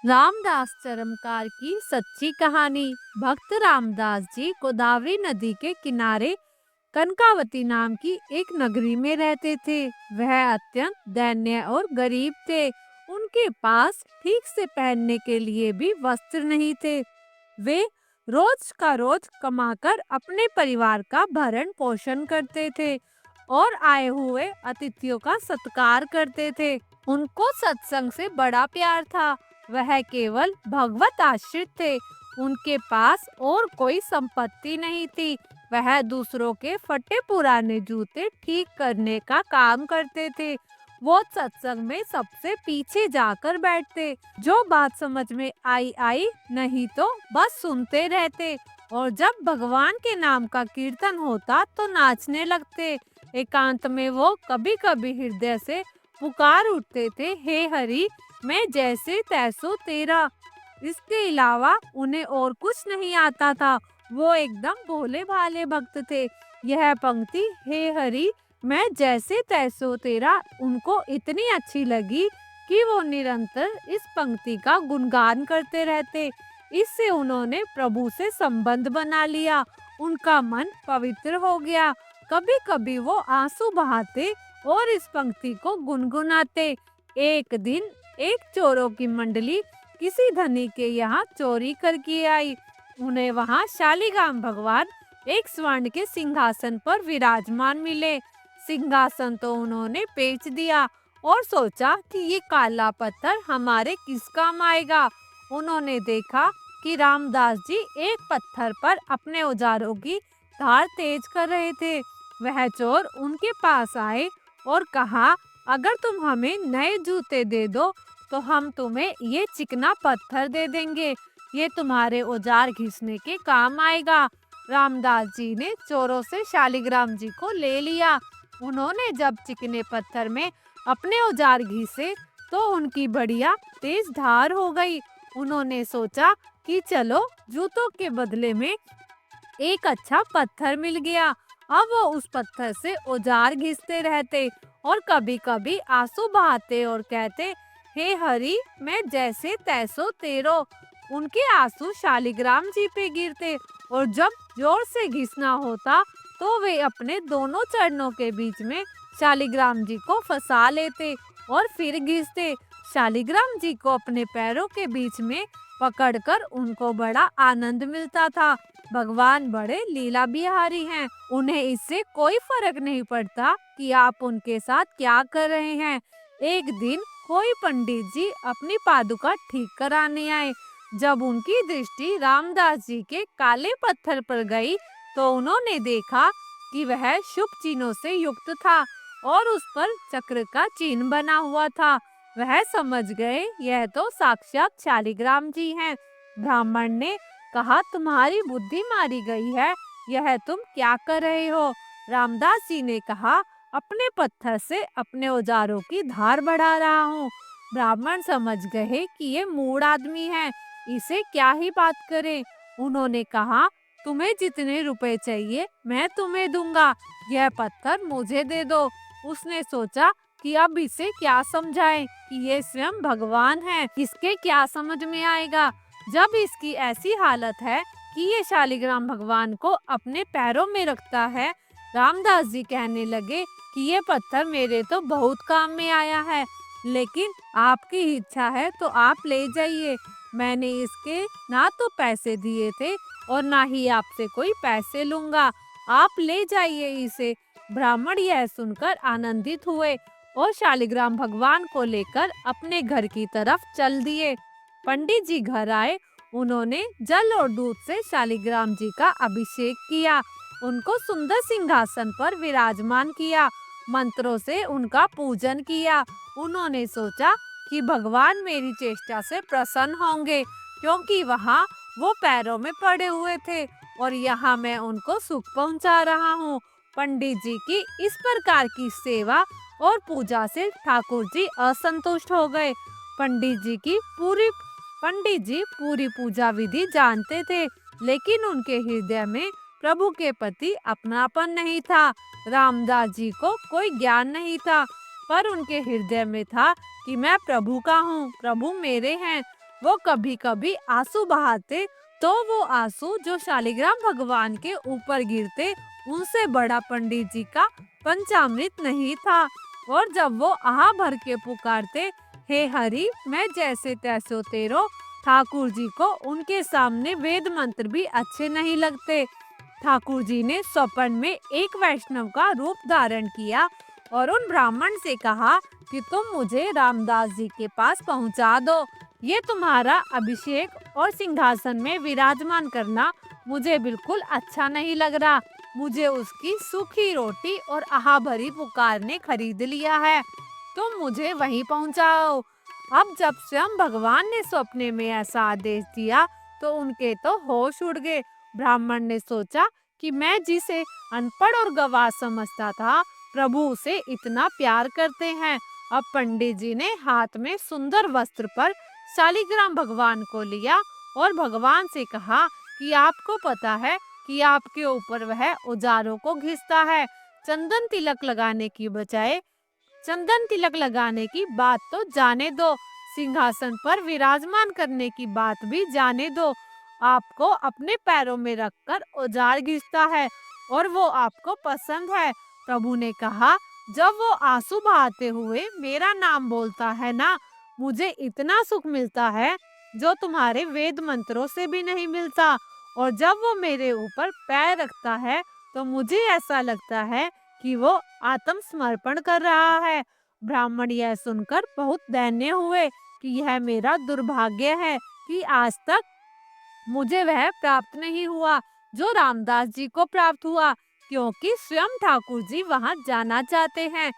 रामदास चरमकार की सच्ची कहानी। भक्त रामदास जी गोदावरी नदी के किनारे कनकावती नाम की एक नगरी में रहते थे। वह अत्यंत दैन्य और गरीब थे। उनके पास ठीक से पहनने के लिए भी वस्त्र नहीं थे। वे रोज का रोज कमाकर अपने परिवार का भरण पोषण करते थे और आए हुए अतिथियों का सत्कार करते थे। उनको सत्संग से बड़ा प्यार था। वह केवल भगवत आश्रित थे। उनके पास और कोई संपत्ति नहीं थी। वह दूसरों के फटे पुराने जूते ठीक करने का काम करते थे। वो सत्संग में सबसे पीछे जाकर बैठते। जो बात समझ में आई आई, नहीं तो बस सुनते रहते। और जब भगवान के नाम का कीर्तन होता तो नाचने लगते। एकांत में वो कभी कभी हृदय से पुकार उठते थे, हे हरि, मैं जैसे तैसो तेरा। इसके अलावा उन्हें और कुछ नहीं आता था। वो एकदम भोले भाले भक्त थे। यह पंक्ति, हे हरि मैं जैसे तैसो तेरा, उनको इतनी अच्छी लगी कि वो निरंतर इस पंक्ति का गुणगान करते रहते। इससे उन्होंने प्रभु से संबंध बना लिया। उनका मन पवित्र हो गया। कभी कभी वो आंसू बहाते और इस पंक्ति को गुनगुनाते। एक दिन एक चोरों की मंडली किसी धनी के यहाँ चोरी करके आई। उन्हें वहाँ शालिग्राम भगवान एक स्वर्ण के सिंहासन पर विराजमान मिले। सिंहासन तो उन्होंने बेच दिया और सोचा कि ये काला पत्थर हमारे किस काम आएगा। उन्होंने देखा कि रामदास जी एक पत्थर पर अपने औजारों की धार तेज कर रहे थे। वह चोर उनके पास आए और कहा, अगर तुम हमें नए जूते दे दो तो हम तुम्हें ये चिकना पत्थर दे देंगे। ये तुम्हारे औजार घिसने के काम आएगा। रामदास जी ने चोरों से शालिग्राम जी को ले लिया। उन्होंने जब चिकने पत्थर में अपने औजार घिसे तो उनकी बढ़िया तेज धार हो गई। उन्होंने सोचा कि चलो, जूतों के बदले में एक अच्छा पत्थर मिल गया। अब वो उस पत्थर से औजार घिसते रहते और कभी कभी आंसू बहाते और कहते, हे हरि मैं जैसे तैसो तेरो। उनके आंसू शालिग्राम जी पे गिरते और जब जोर से घिसना होता तो वे अपने दोनों चरणों के बीच में शालिग्राम जी को फंसा लेते और फिर घिसते। शालिग्राम जी को अपने पैरों के बीच में पकड़कर उनको बड़ा आनंद मिलता था। भगवान बड़े लीला बिहारी हैं। उन्हें इससे कोई फर्क नहीं पड़ता कि आप उनके साथ क्या कर रहे हैं। एक दिन कोई पंडित जी अपनी पादुका ठीक कराने आए। जब उनकी दृष्टि रामदास जी के काले पत्थर पर गई तो उन्होंने देखा कि वह शुभ चिन्हों से युक्त था और उस पर चक्र का चिन्ह बना हुआ था। वह समझ गए, यह तो साक्षात शालिग्राम जी हैं। ब्राह्मण ने कहा, तुम्हारी बुद्धि मारी गई है, यह तुम क्या कर रहे हो? रामदास जी ने कहा, अपने पत्थर से अपने औजारों की धार बढ़ा रहा हूँ। ब्राह्मण समझ गए कि ये मूढ़ आदमी है, इसे क्या ही बात करें। उन्होंने कहा, तुम्हें जितने रुपए चाहिए मैं तुम्हें दूंगा, यह पत्थर मुझे दे दो। उसने सोचा कि अब इसे क्या समझाएं कि ये स्वयं भगवान है, इसके क्या समझ में आएगा। जब इसकी ऐसी हालत है कि ये शालिग्राम भगवान को अपने पैरों में रखता है। रामदास जी कहने लगे कि ये पत्थर मेरे तो बहुत काम में आया है, लेकिन आपकी इच्छा है तो आप ले जाइए। मैंने इसके ना तो पैसे दिए थे और ना ही आपसे कोई पैसे लूंगा। आप ले जाइए इसे। ब्राह्मण यह सुनकर आनंदित हुए और शालिग्राम भगवान को लेकर अपने घर की तरफ चल दिए। पंडित जी घर आए। उन्होंने जल और दूध से शालिग्राम जी का अभिषेक किया। उनको सुंदर सिंहासन पर विराजमान किया। मंत्रों से उनका पूजन किया। उन्होंने सोचा कि भगवान मेरी चेष्टा से प्रसन्न होंगे, क्योंकि वहाँ वो पैरों में पड़े हुए थे और यहाँ मैं उनको सुख पहुँचा रहा हूँ। पंडित जी की इस प्रकार की सेवा और पूजा से ठाकुर जी असंतुष्ट हो गए। पंडित जी पूरी पूजा विधि जानते थे, लेकिन उनके हृदय में प्रभु के प्रति अपनापन नहीं था। रामदास जी को कोई ज्ञान नहीं था, पर उनके हृदय में था कि मैं प्रभु का हूँ, प्रभु मेरे हैं। वो कभी कभी आंसू बहाते तो वो आंसू जो शालिग्राम भगवान के ऊपर गिरते उनसे बड़ा पंडित जी का पंचामृत नहीं था। और जब वो आह भर के पुकारते, हे हरि मैं जैसे तैसो तेरो, ठाकुर जी को उनके सामने वेद मंत्र भी अच्छे नहीं लगते। ठाकुर जी ने स्वप्न में एक वैष्णव का रूप धारण किया और उन ब्राह्मण से कहा कि तुम मुझे रामदास जी के पास पहुंचा दो। ये तुम्हारा अभिषेक और सिंहासन में विराजमान करना मुझे बिल्कुल अच्छा नहीं लग रहा। मुझे उसकी सूखी रोटी और आहा भरी पुकार ने खरीद लिया है। तुम मुझे वहीं पहुंचाओ। अब जब स्वयं भगवान ने सपने में ऐसा आदेश दिया तो उनके तो होश उड़ गए। ब्राह्मण ने सोचा कि मैं जिसे अनपढ़ और गवार समझता था, प्रभु उसे इतना प्यार करते हैं। अब पंडित जी ने हाथ में सुंदर वस्त्र पर शालिग्राम भगवान को लिया और भगवान से कहा कि आपको पता है कि आपके ऊपर वह औजारों को घिसता है। चंदन तिलक लगाने की बजाय चंदन तिलक लगाने की बात तो जाने दो, सिंहासन पर विराजमान करने की बात भी जाने दो। आपको अपने पैरों में रखकर औजार घिसता है और वो आपको पसंद है। प्रभु ने कहा, जब वो आंसू बहाते हुए मेरा नाम बोलता है ना, मुझे इतना सुख मिलता है जो तुम्हारे वेद मंत्रों से भी नहीं मिलता। और जब वो मेरे ऊपर पैर रखता है तो मुझे ऐसा लगता है कि वो आत्मसमर्पण कर रहा है। ब्राह्मण यह सुनकर बहुत दैन्य हुए कि यह मेरा दुर्भाग्य है कि आज तक मुझे वह प्राप्त नहीं हुआ जो रामदास जी को प्राप्त हुआ, क्योंकि स्वयं ठाकुर जी वहां जाना चाहते हैं।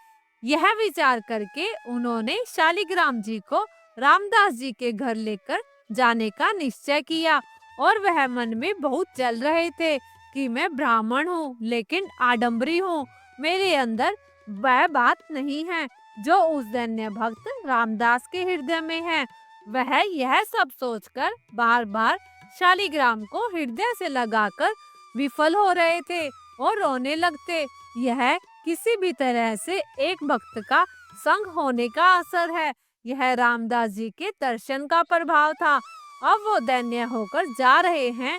यह विचार करके उन्होंने शालिग्राम जी को रामदास जी के घर लेकर जाने का निश्चय किया। और वह मन में बहुत जल रहे थे कि मैं ब्राह्मण हूँ लेकिन आडंबरी हूँ, मेरे अंदर वह बात नहीं है जो उस धन्य भक्त रामदास के हृदय में है। वह यह सब सोचकर बार बार शालिग्राम को हृदय से लगाकर विफल हो रहे थे और रोने लगते। यह किसी भी तरह से एक भक्त का संग होने का असर है। यह रामदास जी के दर्शन का प्रभाव था। अब वो दैन्य होकर जा रहे हैं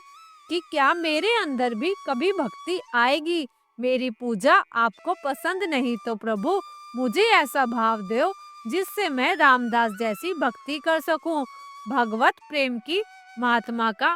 कि क्या मेरे अंदर भी कभी भक्ति आएगी। मेरी पूजा आपको पसंद नहीं तो प्रभु मुझे ऐसा भाव दो जिससे मैं रामदास जैसी भक्ति कर सकूं। भगवत प्रेम की महात्मा का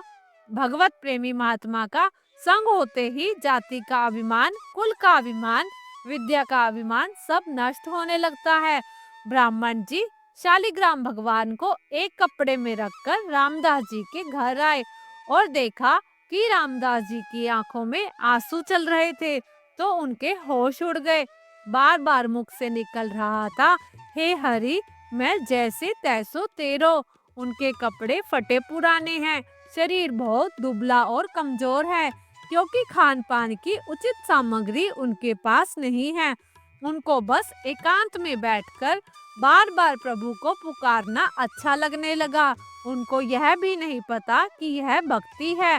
भगवत प्रेमी महात्मा का संग होते ही जाति का अभिमान, कुल का अभिमान, विद्या का अभिमान सब नष्ट होने लगता है। ब्राह्मण जी शालिग्राम भगवान को एक कपड़े में रखकर रामदास जी के घर आए और देखा कि रामदास जी की आंखों में आंसू चल रहे थे तो उनके होश उड़ गए। बार बार मुख से निकल रहा था, हे हरि मैं जैसे तैसो तेरो। उनके कपड़े फटे पुराने हैं, शरीर बहुत दुबला और कमजोर है क्योंकि खान पान की उचित सामग्री उनके पास नहीं है। उनको बस एकांत में बैठकर बार बार प्रभु को पुकारना अच्छा लगने लगा। उनको यह भी नहीं पता कि यह भक्ति है।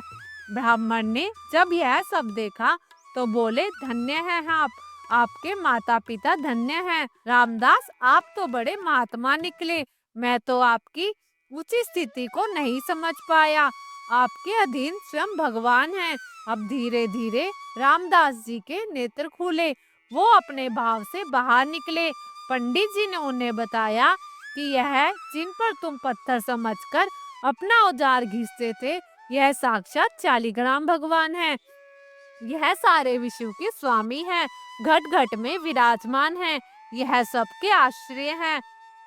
ब्राह्मण ने जब यह सब देखा तो बोले, धन्य है आप, आपके माता पिता धन्य हैं। रामदास आप तो बड़े महात्मा निकले, मैं तो आपकी उचित स्थिति को नहीं समझ पाया। आपके अधीन स्वयं भगवान हैं। अब धीरे धीरे रामदास जी के नेत्र खुले, वो अपने भाव से बाहर निकले। पंडित जी ने उन्हें बताया कि यह जिन पर तुम पत्थर समझकर अपना औजार घिसते थे, यह साक्षात शालिग्राम भगवान है। यह सारे विश्व के स्वामी हैं, घट घट में विराजमान हैं। यह सबके आश्रय हैं,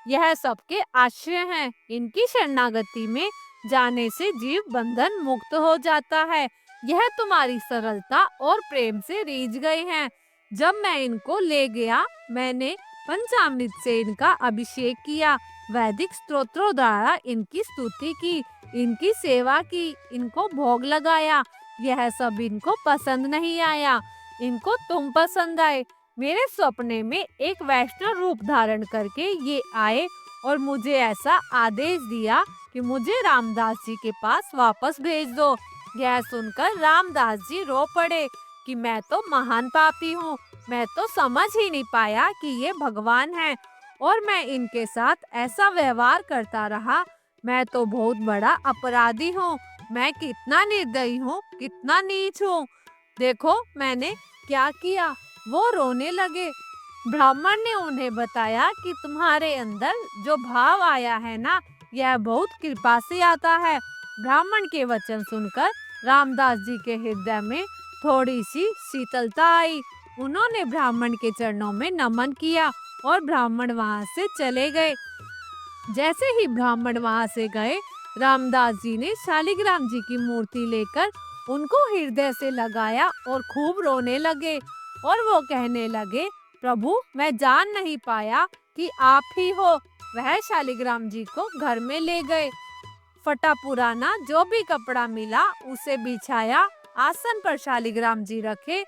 यह सबके आश्रय हैं। इनकी शरणागति में जाने से जीव बंधन मुक्त हो जाता है। यह तुम्हारी सरलता और प्रेम से रीझ गए हैं। जब मैं इनको ले गया, मैंने पंचामृत से इनका अभिषेक किया, वैदिक स्तोत्रों द्वारा इनकी स्तुति की, इनकी सेवा की, इनको भोग लगाया। यह सब इनको पसंद नहीं आया, इनको तुम पसंद आए। मेरे सपने में एक वैष्णव रूप धारण करके ये आए और मुझे ऐसा आदेश दिया कि मुझे रामदास जी के पास वापस भेज दो। यह सुनकर रामदास जी रो पड़े कि मैं तो महान पापी हूँ, मैं तो समझ ही नहीं पाया कि ये भगवान हैं और मैं इनके साथ ऐसा व्यवहार करता रहा। मैं तो बहुत बड़ा अपराधी हूँ। मैं कितना निर्दयी हूँ, कितना नीच हूँ। देखो मैंने क्या किया। वो रोने लगे। ब्राह्मण ने उन्हें बताया कि तुम्हारे अंदर जो भाव आया है ना, यह बहुत कृपा से आता है। ब्राह्मण के वचन सुनकर रामदास जी के हृदय में थोड़ी सी शीतलता आई। उन्होंने ब्राह्मण के चरणों में नमन किया और ब्राह्मण वहां से चले गए। जैसे ही ब्राह्मण वहां से गए, रामदास जी ने शालिग्राम जी की मूर्ति लेकर उनको हृदय से लगाया और खूब रोने लगे। और वो कहने लगे, प्रभु मैं जान नहीं पाया कि आप ही हो। वह शालिग्राम जी को घर में ले गए। फटा पुराना जो भी कपड़ा मिला उसे बिछाया, आसन पर शालिग्राम जी रखे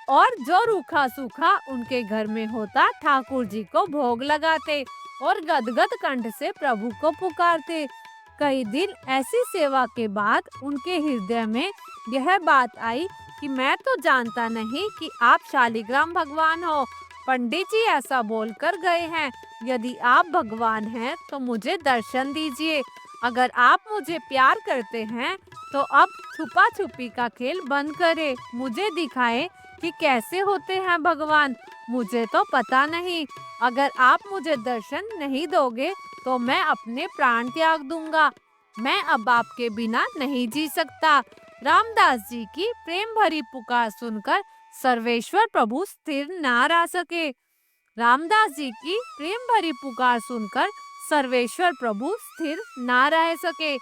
और जो रूखा सूखा उनके घर में होता ठाकुर जी को भोग लगाते और गदगद कंठ से प्रभु को पुकारते। कई दिन ऐसी सेवा के बाद उनके हृदय में यह बात आई कि मैं तो जानता नहीं कि आप शालिग्राम भगवान हो। पंडित जी ऐसा बोलकर गए हैं। यदि आप भगवान हैं तो मुझे दर्शन दीजिए। अगर आप मुझे प्यार करते हैं तो अब छुपा छुपी का खेल बंद करें, मुझे दिखाएं कि कैसे होते हैं भगवान। मुझे तो पता नहीं। अगर आप मुझे दर्शन नहीं दोगे तो मैं अपने प्राण त्याग दूंगा। मैं अब आपके बिना नहीं जी सकता। रामदास जी की प्रेम भरी पुकार सुनकर सर्वेश्वर प्रभु स्थिर ना रह सके। रामदास जी की प्रेम भरी पुकार सुनकर सर्वेश्वर प्रभु स्थिर ना रह सके।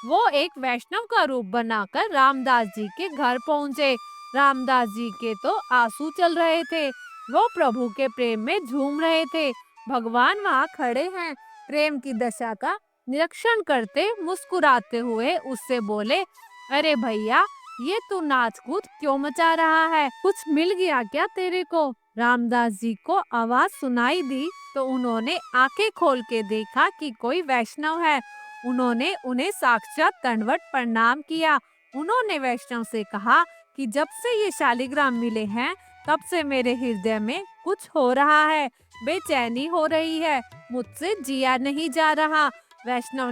वो एक वैष्णव का रूप बनाकर रामदास जी के घर पहुँचे। रामदास जी के तो आंसू चल रहे थे। वो प्रभु के प्रेम में झूम रहे थे। भगवान वहाँ खड़े हैं। प्रेम की दशा का निरीक्षण करते मुस्कुराते हुए उससे बोले, अरे भैया, ये तू नाच कूद क्यों मचा रहा है? कुछ मिल गया क्या तेरे को? रामदास जी को आवाज सुनाई दी तो उन्होंने आंखें खोल के देखा कि कोई वैष्णव है। उन्होंने उन्हें साक्षात दंडवत प्रणाम किया। उन्होंने वैष्णव से कहा कि जब से ये शालिग्राम मिले हैं तब से मेरे हृदय में कुछ हो रहा है। बेचैनी हो रही है। मुझसे जिया नहीं जा रहा। वैष्णव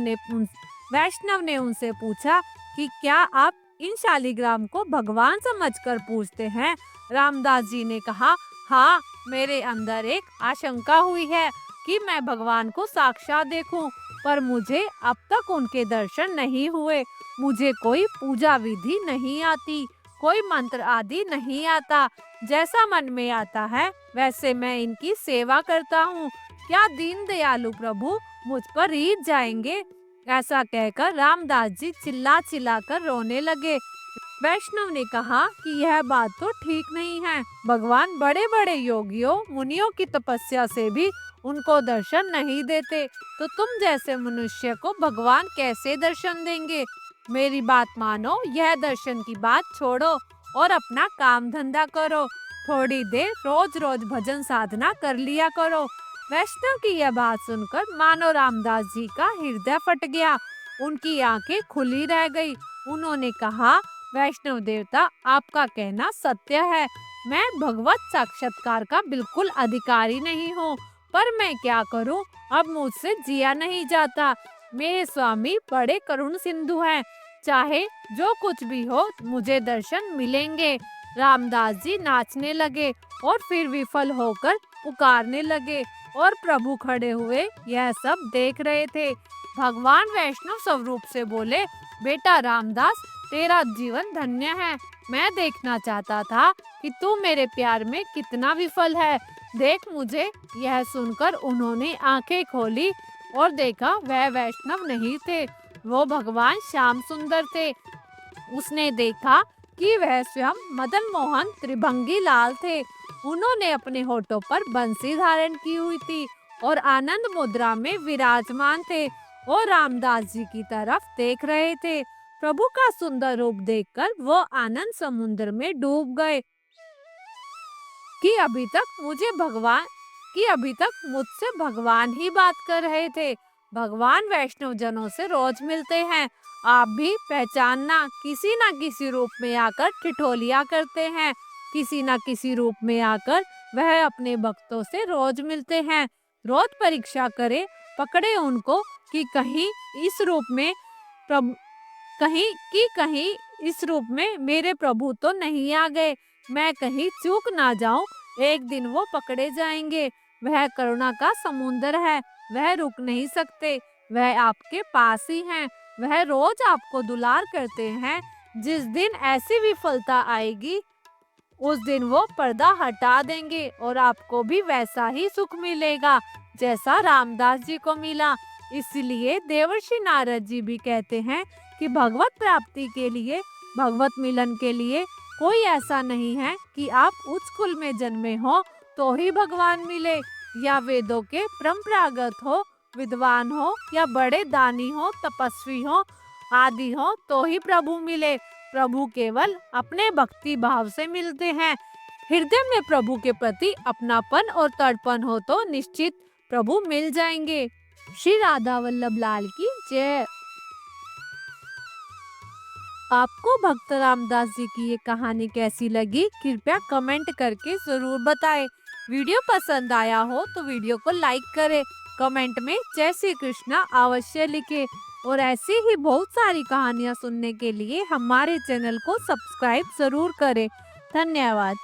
ने उनसे पूछा कि क्या आप इन शालिग्राम को भगवान समझकर पूजते हैं? रामदास जी ने कहा, हाँ, मेरे अंदर एक आशंका हुई है कि मैं भगवान को साक्षात देखूं, पर मुझे अब तक उनके दर्शन नहीं हुए। मुझे कोई पूजा विधि नहीं आती, कोई मंत्र आदि नहीं आता। जैसा मन में आता है वैसे मैं इनकी सेवा करता हूँ। क्या दीन दयालु प्रभु मुझ पर रीझ जाएंगे? ऐसा कहकर रामदास जी चिल्ला चिल्ला कर रोने लगे। वैष्णव ने कहा कि यह बात तो ठीक नहीं है। भगवान बड़े बड़े योगियों मुनियों की तपस्या से भी उनको दर्शन नहीं देते, तो तुम जैसे मनुष्य को भगवान कैसे दर्शन देंगे? मेरी बात मानो, यह दर्शन की बात छोड़ो और अपना काम धंधा करो। थोड़ी देर रोज रोज भजन साधना कर लिया करो। वैष्णव की यह बात सुनकर मानो रामदास जी का हृदय फट गया। उनकी आंखें खुली रह गई। उन्होंने कहा, वैष्णव देवता, आपका कहना सत्य है। मैं भगवत साक्षात्कार का बिल्कुल अधिकारी नहीं हूँ, पर मैं क्या करूँ? अब मुझसे जिया नहीं जाता। मेरे स्वामी बड़े करुण सिंधु हैं। चाहे जो कुछ भी हो, मुझे दर्शन मिलेंगे। रामदास जी नाचने लगे और फिर विफल होकर पुकारने लगे और प्रभु खड़े हुए यह सब देख रहे थे। भगवान वैष्णव स्वरूप से बोले, बेटा रामदास, तेरा जीवन धन्य है। मैं देखना चाहता था कि तू मेरे प्यार में कितना विफल है। देख मुझे। यह सुनकर उन्होंने आंखें खोली और देखा वह वैष्णव नहीं थे, वो भगवान श्याम सुंदर थे। उसने देखा कि वह स्वयं मदन मोहन त्रिभंगी लाल थे। उन्होंने अपने होठों पर बंसी धारण की हुई थी और आनंद मुद्रा में विराजमान थे और रामदास जी की तरफ देख रहे थे। प्रभु का सुंदर रूप देखकर वो आनंद समुद्र में डूब गए कि अभी तक मुझसे भगवान ही बात कर रहे थे। भगवान वैष्णव जनों से रोज मिलते हैं। आप भी पहचानना, किसी न किसी रूप में आकर ठिठोलिया करते हैं। किसी न किसी रूप में आकर वह अपने भक्तों से रोज मिलते हैं। रोज परीक्षा करें पकड़े उनको कि कहीं इस रूप में प्रभु कहीं इस रूप में मेरे प्रभु तो नहीं आ गए, मैं कहीं चूक ना जाऊं। एक दिन वो पकड़े जाएंगे। वह करुणा का समुंदर है, वह रुक नहीं सकते, वह आपके पास ही हैं, वह रोज आपको दुलार करते हैं। जिस दिन ऐसी विफलता आएगी उस दिन वो पर्दा हटा देंगे और आपको भी वैसा ही सुख मिलेगा जैसा रामदास जी को मिला। इसलिए देवर्षि नारद जी भी कहते हैं कि भगवत प्राप्ति के लिए, भगवत मिलन के लिए कोई ऐसा नहीं है कि आप उच्च कुल में जन्मे हो तो ही भगवान मिले, या वेदों के परंपरागत हो, विद्वान हो, या बड़े दानी हो, तपस्वी हो आदि हो तो ही प्रभु मिले। प्रभु केवल अपने भक्ति भाव से मिलते हैं। हृदय में प्रभु के प्रति अपनापन और तड़पन हो तो निश्चित प्रभु मिल जाएंगे। श्री राधा वल्लभ लाल की जय। आपको भक्त रामदास जी की ये कहानी कैसी लगी, कृपया कमेंट करके जरूर बताएं। वीडियो पसंद आया हो तो वीडियो को लाइक करें, कमेंट में जय श्री कृष्णा अवश्य लिखें और ऐसी ही बहुत सारी कहानियाँ सुनने के लिए हमारे चैनल को सब्सक्राइब जरूर करें। धन्यवाद।